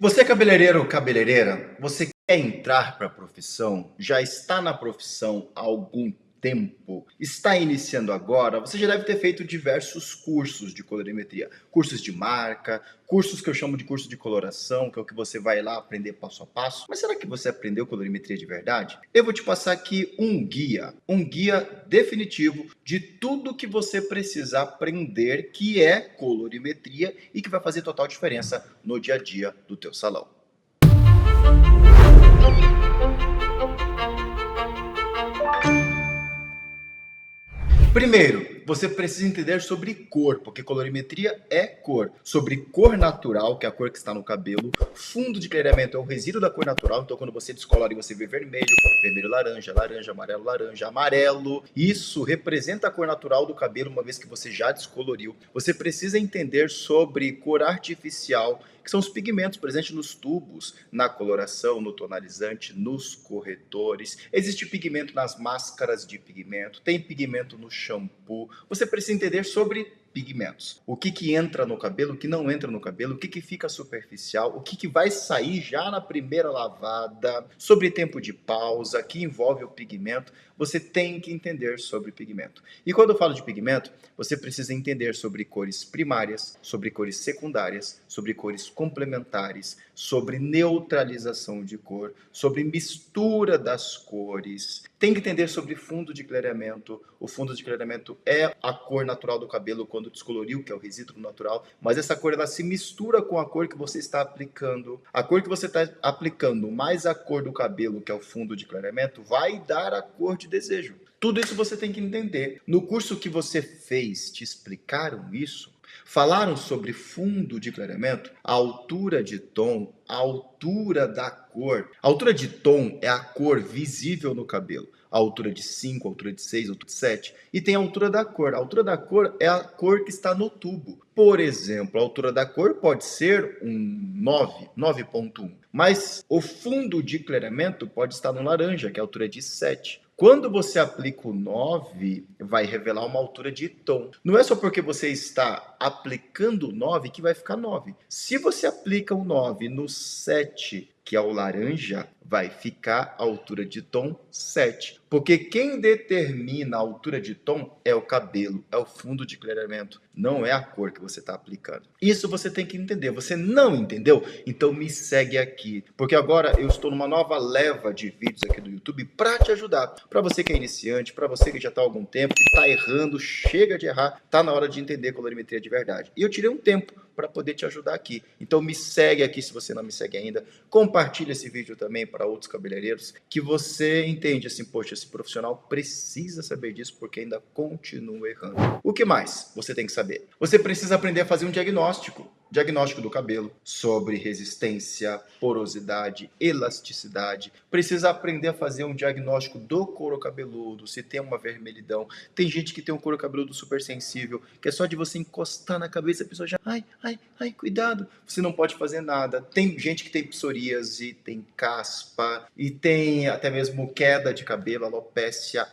Você é cabeleireiro ou cabeleireira? Você quer entrar para a profissão? Já está na profissão há algum tempo? Está iniciando agora? Você já deve ter feito diversos cursos de colorimetria. Cursos de marca, cursos que eu chamo de curso de coloração, que é o que você vai lá aprender passo a passo. Mas será que você aprendeu colorimetria de verdade? Eu vou te passar aqui um guia definitivo de tudo que você precisa aprender, que é colorimetria e que vai fazer total diferença no dia a dia do teu salão. Primeiro, você precisa entender sobre cor, porque colorimetria é cor. Sobre cor natural, que é a cor que está no cabelo. Fundo de clareamento é o resíduo da cor natural. Então, quando você descolore, você vê vermelho, vermelho, laranja, laranja, amarelo. Isso representa a cor natural do cabelo, uma vez que você já descoloriu. Você precisa entender sobre cor artificial, que são os pigmentos presentes nos tubos, na coloração, no tonalizante, nos corretores. Existe pigmento nas máscaras de pigmento, tem pigmento no shampoo. Você precisa entender sobre pigmentos. O que entra no cabelo, o que não entra no cabelo, o que fica superficial, o que vai sair já na primeira lavada, sobre tempo de pausa, que envolve o pigmento. Você tem que entender sobre pigmento. E quando eu falo de pigmento, você precisa entender sobre cores primárias, sobre cores secundárias, sobre cores complementares, sobre neutralização de cor, sobre mistura das cores. Tem que entender sobre fundo de clareamento. O fundo de clareamento é a cor natural do cabelo quando descoloriu, que é o resíduo natural, mas essa cor ela se mistura com a cor que você está aplicando. A cor que você está aplicando mais a cor do cabelo, que é o fundo de clareamento, vai dar a cor de desejo. Tudo isso você tem que entender. No curso que você fez, te explicaram isso? Falaram sobre fundo de clareamento, a altura de tom, a altura da cor. A altura de tom é a cor visível no cabelo. A altura de 5, a altura de 6, a altura de 7. E tem a altura da cor. A altura da cor é a cor que está no tubo. Por exemplo, a altura da cor pode ser um 9, 9.1. Mas o fundo de clareamento pode estar no laranja, que é a altura de 7. Quando você aplica o 9, vai revelar uma altura de tom. Não é só porque você está aplicando o 9 que vai ficar 9. Se você aplica o 9 no 7, que é o laranja, vai ficar a altura de tom 7. Porque quem determina a altura de tom é o cabelo, é o fundo de clareamento, não é a cor que você está aplicando. Isso você tem que entender. Você não entendeu? Então me segue aqui, porque agora eu estou numa nova leva de vídeos aqui do YouTube para te ajudar. Para você que é iniciante, para você que já está há algum tempo, que está errando, chega de errar, está na hora de entender colorimetria de verdade. E eu tirei um tempo para poder te ajudar aqui. Então me segue aqui se você não me segue ainda. Compartilha esse vídeo também para outros cabeleireiros que você entende assim, poxa, esse profissional precisa saber disso porque ainda continua errando. O que mais você tem que saber? Você precisa aprender a fazer um diagnóstico do cabelo, sobre resistência, porosidade, elasticidade. Precisa aprender a fazer um diagnóstico do couro cabeludo, se tem uma vermelhidão. Tem gente que tem um couro cabeludo super sensível, que é só de você encostar na cabeça, a pessoa já, ai, cuidado. Você não pode fazer nada. Tem gente que tem psoríase, tem caspa, e tem até mesmo queda de cabelo, alopecia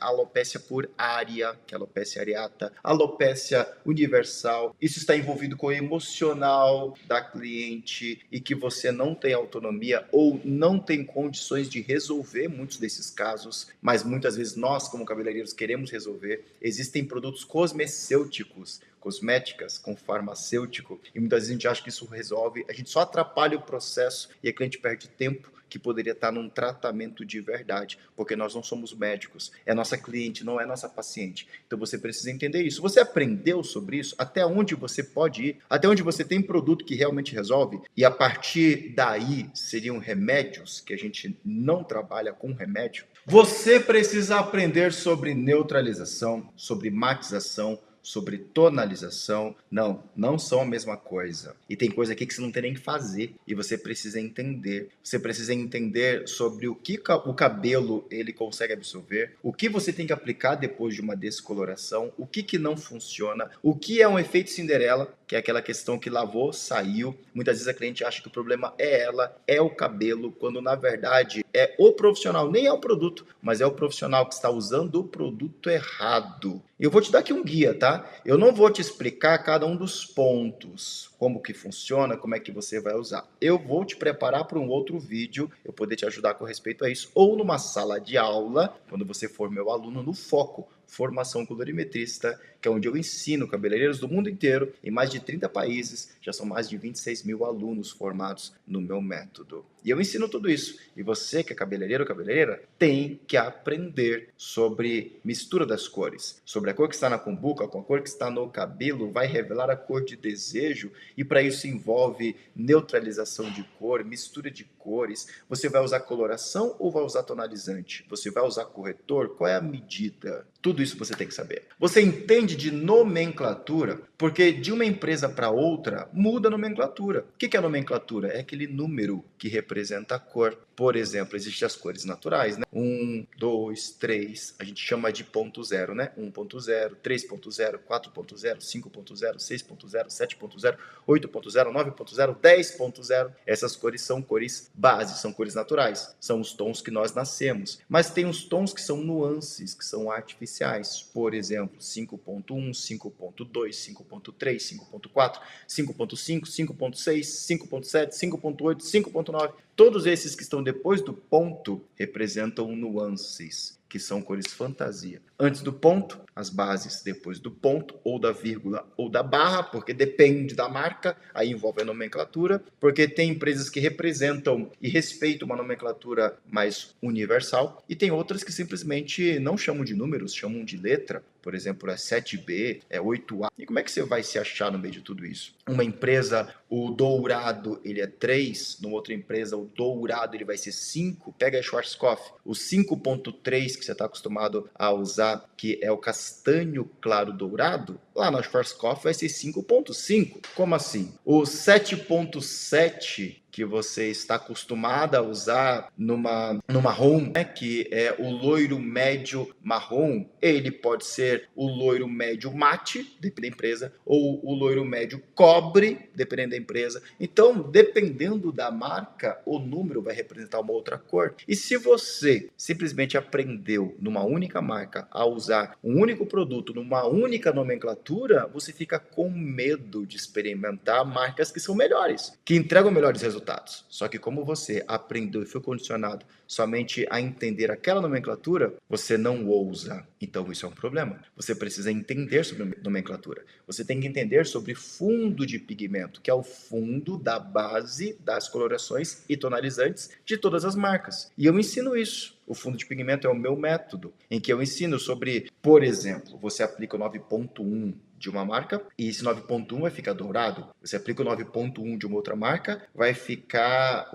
por área, que é alopecia areata, alopecia universal. Isso está envolvido com o emocional da cliente e que você não tem autonomia ou não tem condições de resolver muitos desses casos, mas muitas vezes nós, como cabeleireiros, queremos resolver. Existem produtos cosmecêuticos, cosméticas com farmacêutico, e muitas vezes a gente acha que isso resolve, a gente só atrapalha o processo e a cliente perde tempo que poderia estar num tratamento de verdade, porque nós não somos médicos, é nossa cliente, não é nossa paciente. Então você precisa entender isso. Você aprendeu sobre isso? Até onde você pode ir? Até onde você tem produto que realmente resolve? E a partir daí seriam remédios, que a gente não trabalha com remédio? Você precisa aprender sobre neutralização, sobre matização, sobre tonalização. Não são a mesma coisa. E tem coisa aqui que você não tem nem que fazer. E você precisa entender. Você precisa entender sobre o que o cabelo ele consegue absorver, o que você tem que aplicar depois de uma descoloração, o que não funciona, o que é um efeito Cinderela, que é aquela questão que lavou, saiu. Muitas vezes a cliente acha que o problema é ela, é o cabelo, quando na verdade é o profissional, nem é o produto, mas é o profissional que está usando o produto errado. Eu vou te dar aqui um guia, tá? tá? Eu não vou te explicar cada um dos pontos, como que funciona, como é que você vai usar. Eu vou te preparar para um outro vídeo, eu poder te ajudar com respeito a isso, ou numa sala de aula, quando você for meu aluno no Foco, Formação Colorimetrista, que é onde eu ensino cabeleireiros do mundo inteiro, em mais de 30 países, já são mais de 26 mil alunos formados no meu método. E eu ensino tudo isso. E você que é cabeleireiro ou cabeleireira, tem que aprender sobre mistura das cores. Sobre a cor que está na cumbuca com a cor que está no cabelo, vai revelar a cor de desejo. E para isso envolve neutralização de cor, mistura de cores. Você vai usar coloração ou vai usar tonalizante? Você vai usar corretor? Qual é a medida? Tudo isso você tem que saber. Você entende de nomenclatura? Porque de uma empresa para outra muda a nomenclatura. O que é a nomenclatura? É aquele número que representa a cor. Por exemplo, existem as cores naturais, né? 1, 2, 3, a gente chama de ponto zero, né? 1.0, 3.0, 4.0, 5.0, 6.0, 7.0, 8.0, 9.0, 10.0. Essas cores são cores base, são cores naturais, são os tons que nós nascemos. Mas tem os tons que são nuances, que são artificiais. Por exemplo, 5.1, 5.2, 5.3, 5.4, 5.5, 5.6, 5.7, 5.8, 5.9. Todos esses que estão depois do ponto representam nuances, que são cores fantasia. Antes do ponto, as bases, depois do ponto, ou da vírgula, ou da barra, porque depende da marca, aí envolve a nomenclatura, porque tem empresas que representam e respeitam uma nomenclatura mais universal, e tem outras que simplesmente não chamam de números, chamam de letra. Por exemplo, é 7B, é 8A. E como é que você vai se achar no meio de tudo isso? Uma empresa, o dourado, ele é 3, numa outra empresa, o dourado, ele vai ser 5. Pega a Schwarzkopf, o 5.3 que você está acostumado a usar, que é o castanho claro dourado, lá na Schwarzkopf vai ser 5.5. Como assim? O 7.7 que você está acostumada a usar no marrom, né, que é o loiro médio marrom, ele pode ser o loiro médio mate, dependendo da empresa, ou o loiro médio cobre, dependendo da empresa. Então, dependendo da marca, o número vai representar uma outra cor. E se você simplesmente aprendeu numa única marca a usar um único produto, numa única nomenclatura, você fica com medo de experimentar marcas que são melhores, que entregam melhores resultados. Só que como você aprendeu e foi condicionado somente a entender aquela nomenclatura, você não ousa. Então isso é um problema. Você precisa entender sobre nomenclatura. Você tem que entender sobre fundo de pigmento, que é o fundo da base das colorações e tonalizantes de todas as marcas. E eu ensino isso. O fundo de pigmento é o meu método, em que eu ensino sobre, por exemplo, você aplica o 9.1 de uma marca e esse 9.1 vai ficar dourado. Você aplica o 9.1 de uma outra marca, vai ficar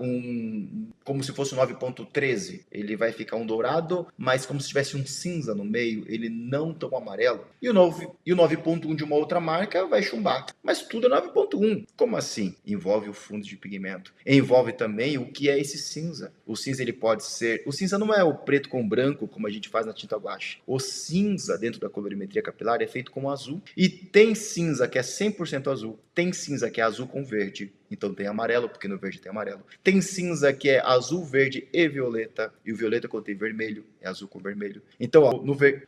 como se fosse o 9.13. Ele vai ficar um dourado, mas como se tivesse um cinza no meio, ele não tão amarelo. E o 9.1 de uma outra marca vai chumbar. Mas tudo é 9.1. Como assim? Envolve o fundo de pigmento. Envolve também o que é esse cinza. O cinza ele pode ser... O cinza não é o preto com branco, como a gente faz na tinta guache. O cinza dentro da colorimetria capilar é feito com azul. E tem cinza que é 100% azul, tem cinza que é azul com verde, então tem amarelo, porque no verde tem amarelo. Tem cinza que é azul, verde e violeta, e o violeta quando tem vermelho, é azul com vermelho. Então, ó,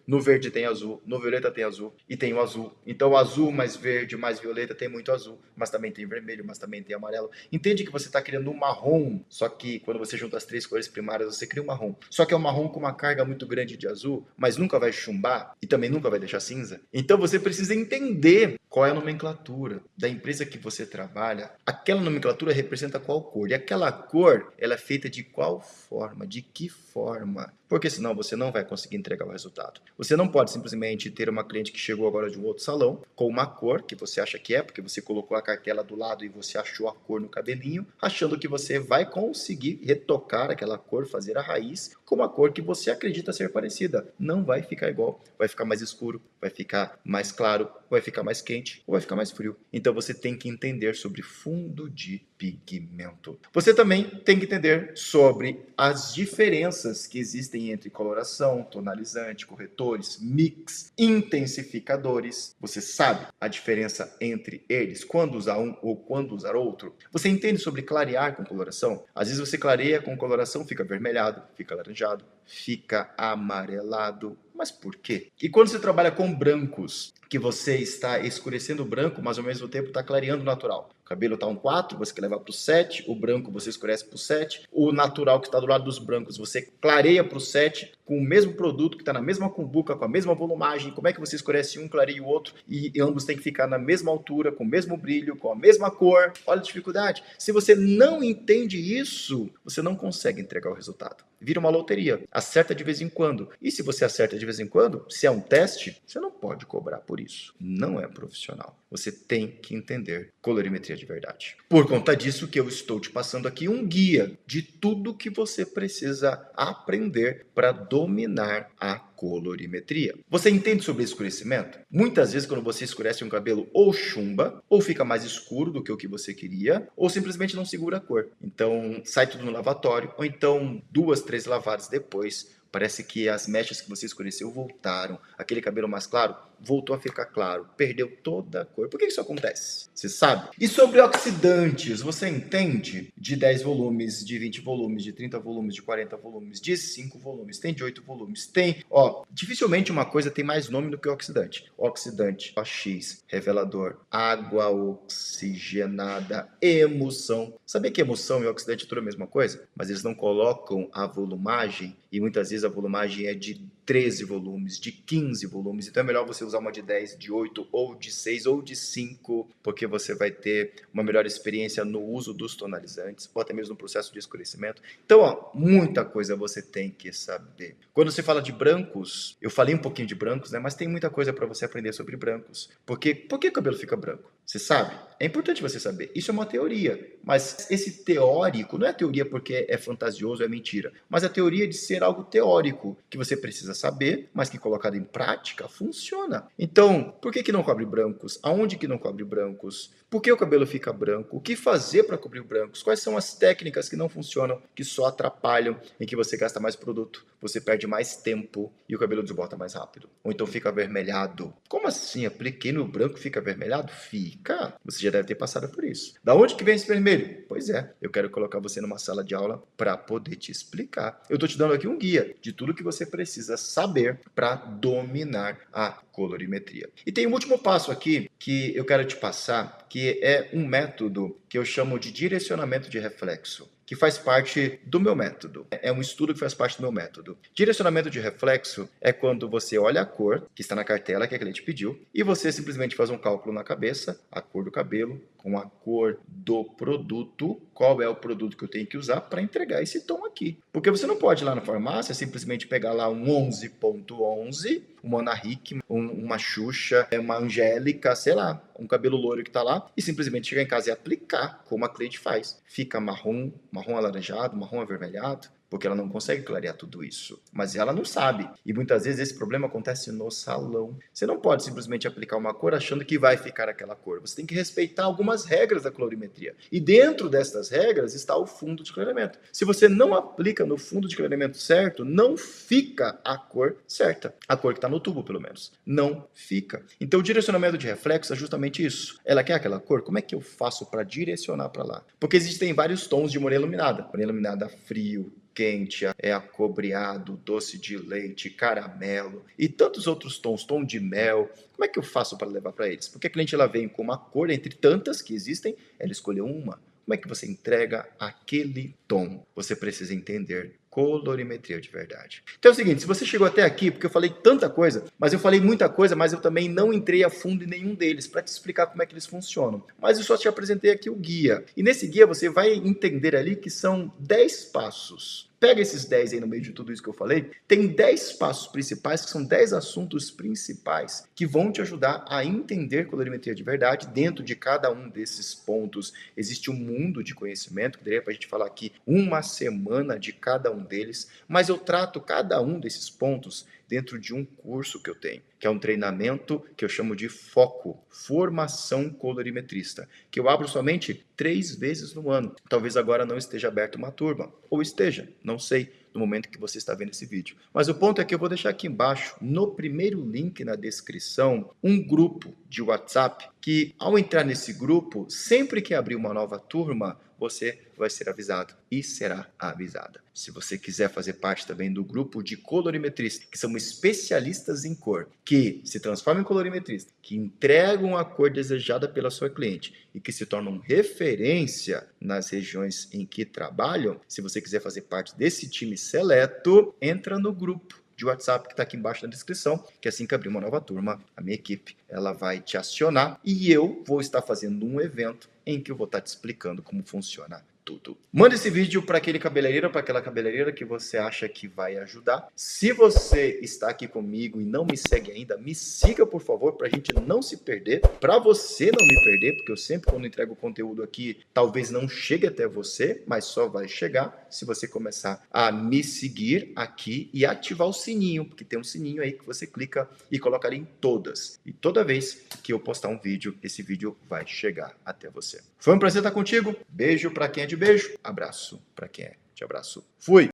no verde tem azul, no violeta tem azul, e tem o azul. Então, azul mais verde mais violeta tem muito azul, mas também tem vermelho, mas também tem amarelo. Entende que você está criando um marrom, só que quando você junta as três cores primárias, você cria um marrom. Só que é um marrom com uma carga muito grande de azul, mas nunca vai chumbar, e também nunca vai deixar cinza. Então, você precisa entender qual é a nomenclatura da empresa que você trabalha. Aquela nomenclatura representa qual cor. E aquela cor, ela é feita de qual forma, de que forma. Porque senão você não vai conseguir entregar o resultado. Você não pode simplesmente ter uma cliente que chegou agora de um outro salão com uma cor que você acha que é, porque você colocou a cartela do lado e você achou a cor no cabelinho, achando que você vai conseguir retocar aquela cor, fazer a raiz com uma cor que você acredita ser parecida. Não vai ficar igual. Vai ficar mais escuro, vai ficar mais claro, vai ficar mais quente ou vai ficar mais frio. Então você tem que entender sobre fundo de pigmento. Você também tem que entender sobre as diferenças que existem entre coloração, tonalizante, corretores, mix, intensificadores. Você sabe a diferença entre eles, quando usar um ou quando usar outro? Você entende sobre clarear com coloração? Às vezes você clareia com coloração, fica avermelhado, fica alaranjado, fica amarelado. Mas por quê? E quando você trabalha com brancos, que você está escurecendo o branco, mas ao mesmo tempo está clareando o natural. O cabelo está um 4, você quer levar para o 7, o branco você escurece para o 7, o natural que está do lado dos brancos você clareia para o 7, com o mesmo produto que está na mesma cumbuca, com a mesma volumagem. Como é que você escurece um, clareia o outro e ambos têm que ficar na mesma altura, com o mesmo brilho, com a mesma cor? Olha a dificuldade. Se você não entende isso, você não consegue entregar o resultado. Vira uma loteria. Acerta de vez em quando. E se você acerta de vez em quando, se é um teste, você não pode cobrar por isso. Não é profissional. Você tem que entender colorimetria de verdade. Por conta disso que eu estou te passando aqui um guia de tudo que você precisa aprender para dominar a colorimetria. Você entende sobre escurecimento? Muitas vezes quando você escurece um cabelo ou chumba, ou fica mais escuro do que o que você queria, ou simplesmente não segura a cor. Então sai tudo no lavatório, ou então 2, 3 lavadas depois, parece que as mechas que você escureceu voltaram. Aquele cabelo mais claro voltou a ficar claro. Perdeu toda a cor. Por que isso acontece? Você sabe? E sobre oxidantes, você entende? De 10 volumes, de 20 volumes, de 30 volumes, de 40 volumes, de 5 volumes, tem de 8 volumes, tem... dificilmente uma coisa tem mais nome do que oxidante. Oxidante, OX, revelador, água oxigenada, emulsão. Sabia que emulsão e oxidante é tudo a mesma coisa? Mas eles não colocam a volumagem e muitas vezes a volumagem é de 13 volumes, de 15 volumes. Então é melhor você usar uma de 10, de 8, ou de 6, ou de 5, porque você vai ter uma melhor experiência no uso dos tonalizantes, ou até mesmo no processo de escurecimento. Então, muita coisa você tem que saber. Quando você fala de brancos, eu falei um pouquinho de brancos, né? Mas tem muita coisa para você aprender sobre brancos. Por que o cabelo fica branco? Você sabe? É importante você saber. Isso é uma teoria, mas esse teórico não é teoria porque é fantasioso, é mentira, mas a teoria de ser algo teórico, que você precisa saber, mas que colocado em prática funciona. Então, por que não cobre brancos? Aonde que não cobre brancos? Por que o cabelo fica branco? O que fazer para cobrir brancos? Quais são as técnicas que não funcionam, que só atrapalham, em que você gasta mais produto, você perde mais tempo e o cabelo desbota mais rápido? Ou então fica avermelhado. Como assim? Apliquei no branco e fica avermelhado? Fica. Você já deve ter passado por isso. Da onde que vem esse vermelho? Pois é, eu quero colocar você numa sala de aula para poder te explicar. Eu estou te dando aqui um guia de tudo que você precisa saber para dominar a colorimetria. E tem um último passo aqui que eu quero te passar, que é um método que eu chamo de direcionamento de reflexo, que faz parte do meu método. É um estudo que faz parte do meu método. Direcionamento de reflexo é quando você olha a cor que está na cartela que a cliente pediu e você simplesmente faz um cálculo na cabeça, a cor do cabelo com a cor do produto, qual é o produto que eu tenho que usar para entregar esse tom aqui. Porque você não pode ir lá na farmácia simplesmente pegar lá um 11.11, uma Ana Hickman, uma Xuxa, uma Angélica, sei lá, um cabelo loiro que está lá, e simplesmente chegar em casa e aplicar como a cliente faz. Fica marrom alaranjado, marrom avermelhado, porque ela não consegue clarear tudo isso. Mas ela não sabe. E muitas vezes esse problema acontece no salão. Você não pode simplesmente aplicar uma cor achando que vai ficar aquela cor. Você tem que respeitar algumas regras da colorimetria. E dentro destas regras está o fundo de clareamento. Se você não aplica no fundo de clareamento certo, não fica a cor certa. A cor que está no tubo, pelo menos. Não fica. Então o direcionamento de reflexo é justamente isso. Ela quer aquela cor? Como é que eu faço para direcionar para lá? Porque existem vários tons de morena iluminada. Morena iluminada frio, quente, acobreado, doce de leite, caramelo e tantos outros tons, tom de mel. Como é que eu faço para levar para eles? Porque a cliente ela vem com uma cor entre tantas que existem, ela escolheu uma. Como é que você entrega aquele tom? Você precisa entender colorimetria de verdade. Então é o seguinte, se você chegou até aqui, porque eu falei tanta coisa, mas eu falei muita coisa, mas eu também não entrei a fundo em nenhum deles para te explicar como é que eles funcionam. Mas eu só te apresentei aqui o guia. E nesse guia você vai entender ali que são 10 passos. Pega esses 10 aí no meio de tudo isso que eu falei, tem 10 passos principais, que são 10 assuntos principais que vão te ajudar a entender colorimetria de verdade. Dentro de cada um desses pontos existe um mundo de conhecimento, que daria para a gente falar aqui uma semana de cada um deles, mas eu trato cada um desses pontos dentro de um curso que eu tenho, que é um treinamento que eu chamo de FOCO, Formação Colorimetrista, que eu abro somente 3 vezes no ano. Talvez agora não esteja aberto uma turma, ou esteja, não sei, no momento que você está vendo esse vídeo. Mas o ponto é que eu vou deixar aqui embaixo, no primeiro link na descrição, um grupo de WhatsApp, que ao entrar nesse grupo, sempre que abrir uma nova turma, você vai ser avisado e será avisada. Se você quiser fazer parte também do grupo de colorimetristas, que são especialistas em cor, que se transformam em colorimetristas, que entregam a cor desejada pela sua cliente e que se tornam referência nas regiões em que trabalham, se você quiser fazer parte desse time seleto, entra no grupo de WhatsApp que está aqui embaixo na descrição, que assim que abrir uma nova turma, a minha equipe ela vai te acionar e eu vou estar fazendo um evento em que eu vou estar te explicando como funciona tudo. Manda esse vídeo para aquele cabeleireiro, para aquela cabeleireira que você acha que vai ajudar. Se você está aqui comigo e não me segue ainda, me siga, por favor, para a gente não se perder, para você não me perder, porque eu sempre, quando entrego conteúdo aqui, talvez não chegue até você, mas só vai chegar se você começar a me seguir aqui e ativar o sininho, porque tem um sininho aí que você clica e coloca ali em todas. E toda vez que eu postar um vídeo, esse vídeo vai chegar até você. Foi um prazer estar contigo. Beijo para quem é de beijo, abraço para quem é de abraço. Fui!